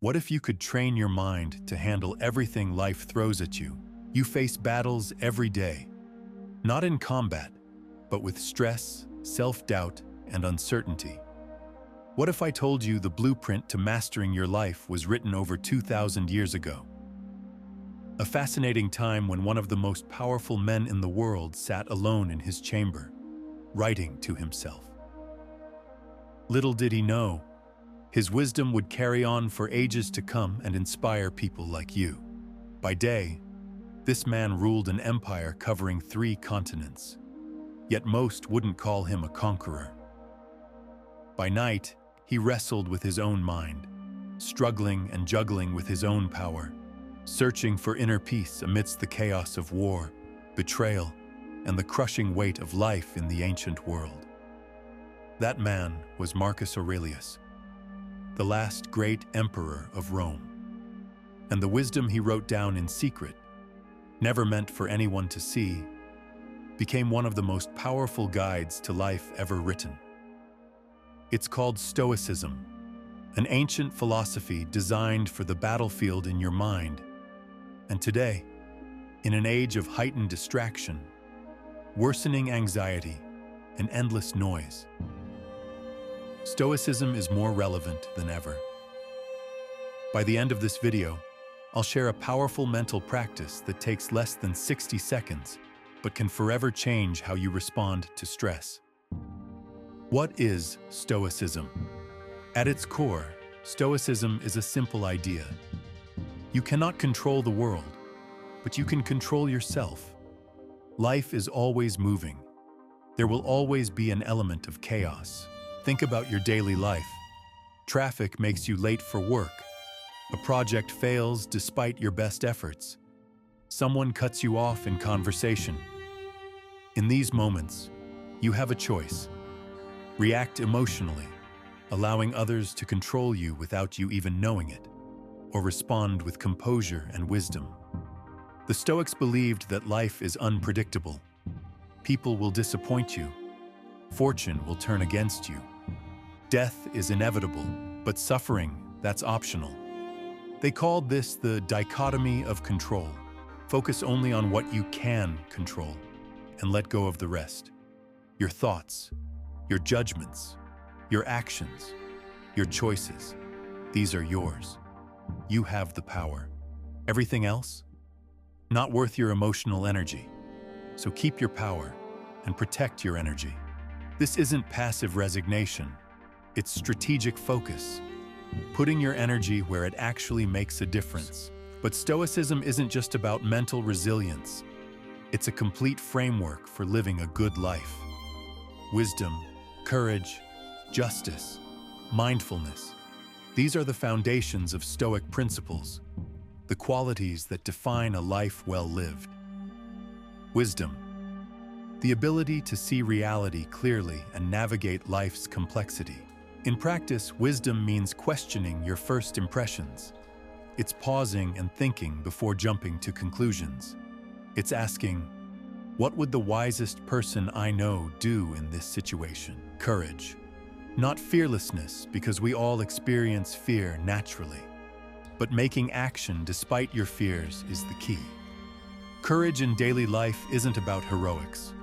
What if you could train your mind to handle everything life throws at you? You face battles every day, not in combat, but with stress, self-doubt, and uncertainty. What if I told you the blueprint to mastering your life was written over 2,000 years ago? A fascinating time when one of the most powerful men in the world sat alone in his chamber, writing to himself. Little did he know, his wisdom would carry on for ages to come and inspire people like you. By day, this man ruled an empire covering 3 continents, yet most wouldn't call him a conqueror. By night, he wrestled with his own mind, struggling and juggling with his own power, searching for inner peace amidst the chaos of war, betrayal, and the crushing weight of life in the ancient world. That man was Marcus Aurelius, the last great emperor of Rome. And the wisdom he wrote down in secret, never meant for anyone to see, became one of the most powerful guides to life ever written. It's called Stoicism, an ancient philosophy designed for the battlefield in your mind. And today, in an age of heightened distraction, worsening anxiety, and endless noise, Stoicism is more relevant than ever. By the end of this video, I'll share a powerful mental practice that takes less than 60 seconds, but can forever change how you respond to stress. What is Stoicism? At its core, Stoicism is a simple idea. You cannot control the world, but you can control yourself. Life is always moving. There will always be an element of chaos. Think about your daily life. Traffic makes you late for work. A project fails despite your best efforts. Someone cuts you off in conversation. In these moments, you have a choice. React emotionally, allowing others to control you without you even knowing it, or respond with composure and wisdom. The Stoics believed that life is unpredictable. People will disappoint you. Fortune will turn against you. Death is inevitable, but suffering, that's optional. They called this the dichotomy of control. Focus only on what you can control, and let go of the rest. Your thoughts, your judgments, your actions, your choices. These are yours. You have the power. Everything else? Not worth your emotional energy. So keep your power and protect your energy. This isn't passive resignation. It's strategic focus, putting your energy where it actually makes a difference. But Stoicism isn't just about mental resilience. It's a complete framework for living a good life. Wisdom, courage, justice, mindfulness. These are the foundations of Stoic principles, the qualities that define a life well lived. Wisdom, the ability to see reality clearly and navigate life's complexity. In practice, wisdom means questioning your first impressions. It's pausing and thinking before jumping to conclusions. It's asking, what would the wisest person I know do in this situation? Courage, not fearlessness, because we all experience fear naturally. But making action despite your fears is the key. Courage in daily life isn't about heroics.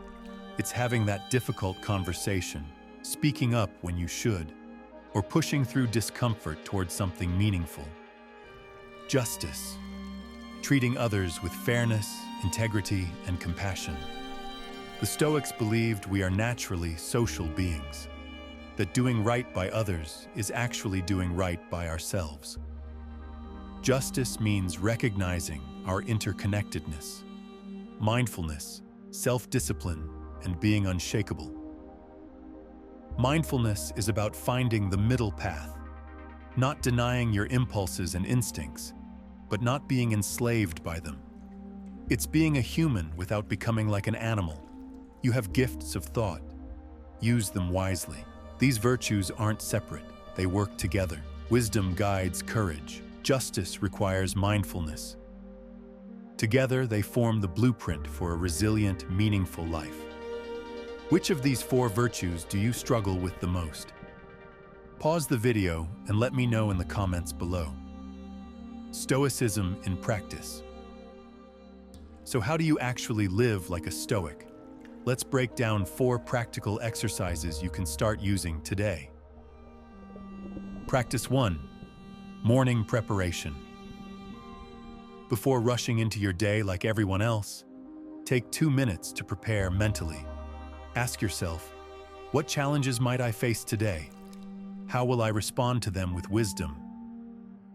It's having that difficult conversation, speaking up when you should, or pushing through discomfort towards something meaningful. Justice, treating others with fairness, integrity, and compassion. The Stoics believed we are naturally social beings, that doing right by others is actually doing right by ourselves. Justice means recognizing our interconnectedness, mindfulness, self-discipline, and being unshakable. Mindfulness is about finding the middle path, not denying your impulses and instincts, but not being enslaved by them. It's being a human without becoming like an animal. You have gifts of thought. Use them wisely. These virtues aren't separate. They work together. Wisdom guides courage. Justice requires mindfulness. Together, they form the blueprint for a resilient, meaningful life. Which of these 4 virtues do you struggle with the most? Pause the video and let me know in the comments below. Stoicism in practice. So how do you actually live like a Stoic? Let's break down 4 practical exercises you can start using today. Practice 1. Morning preparation. Before rushing into your day like everyone else, take 2 minutes to prepare mentally. Ask yourself, what challenges might I face today? How will I respond to them with wisdom?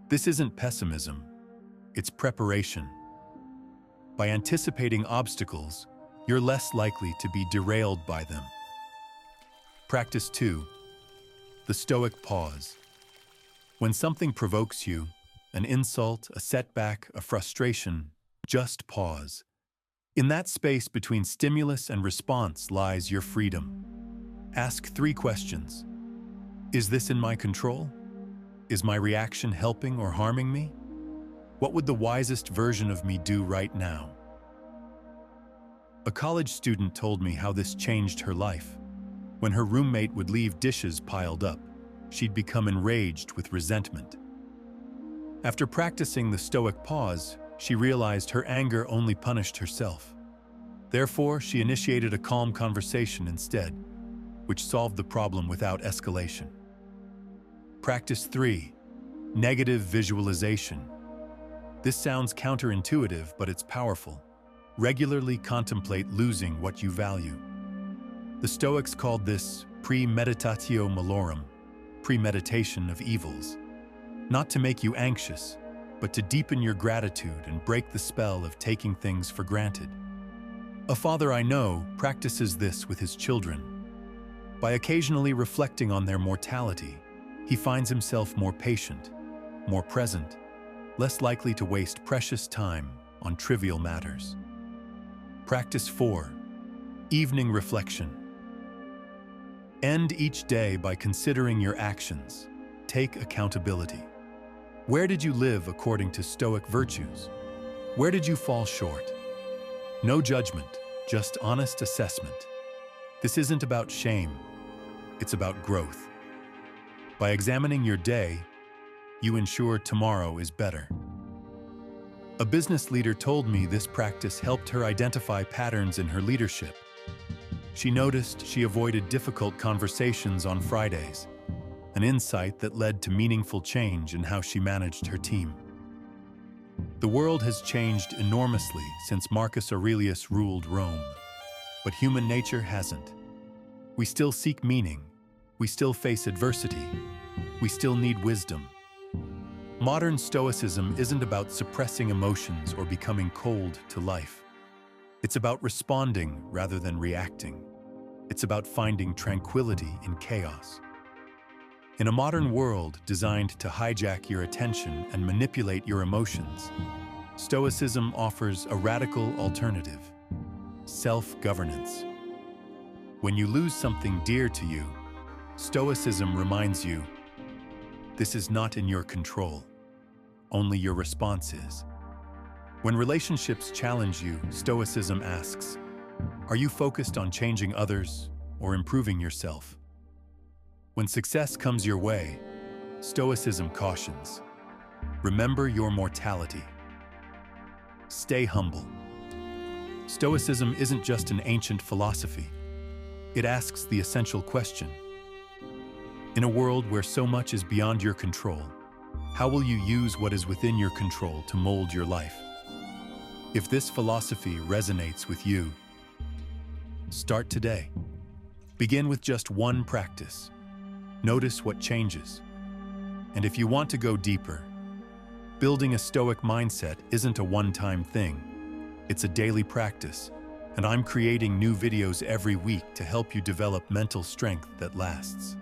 This isn't pessimism, it's preparation. By anticipating obstacles, you're less likely to be derailed by them. Practice 2. The Stoic pause. When something provokes you, an insult, a setback, a frustration, just pause. In that space between stimulus and response lies your freedom. Ask 3 questions. Is this in my control? Is my reaction helping or harming me? What would the wisest version of me do right now? A college student told me how this changed her life. When her roommate would leave dishes piled up, she'd become enraged with resentment. After practicing the Stoic pause, she realized her anger only punished herself. Therefore, she initiated a calm conversation instead, which solved the problem without escalation. Practice 3. Negative visualization. This sounds counterintuitive, but it's powerful. Regularly contemplate losing what you value. The Stoics called this premeditatio malorum, premeditation of evils. Not to make you anxious, but to deepen your gratitude and break the spell of taking things for granted. A father I know practices this with his children. By occasionally reflecting on their mortality, he finds himself more patient, more present, less likely to waste precious time on trivial matters. Practice 4. Evening reflection. End each day by considering your actions. Take accountability. Where did you live according to Stoic virtues? Where did you fall short? No judgment, just honest assessment. This isn't about shame, it's about growth. By examining your day, you ensure tomorrow is better. A business leader told me this practice helped her identify patterns in her leadership. She noticed she avoided difficult conversations on Fridays, an insight that led to meaningful change in how she managed her team. The world has changed enormously since Marcus Aurelius ruled Rome, but human nature hasn't. We still seek meaning, we still face adversity, we still need wisdom. Modern Stoicism isn't about suppressing emotions or becoming cold to life. It's about responding rather than reacting. It's about finding tranquility in chaos. In a modern world designed to hijack your attention and manipulate your emotions, Stoicism offers a radical alternative: self-governance. When you lose something dear to you, Stoicism reminds you, this is not in your control. Only your response is. When relationships challenge you, Stoicism asks, are you focused on changing others or improving yourself? When success comes your way, Stoicism cautions, remember your mortality. Stay humble. Stoicism isn't just an ancient philosophy. It asks the essential question. In a world where so much is beyond your control, how will you use what is within your control to mold your life? If this philosophy resonates with you, start today. Begin with just one practice. Notice what changes. And if you want to go deeper, building a Stoic mindset isn't a one-time thing. It's a daily practice, and I'm creating new videos every week to help you develop mental strength that lasts.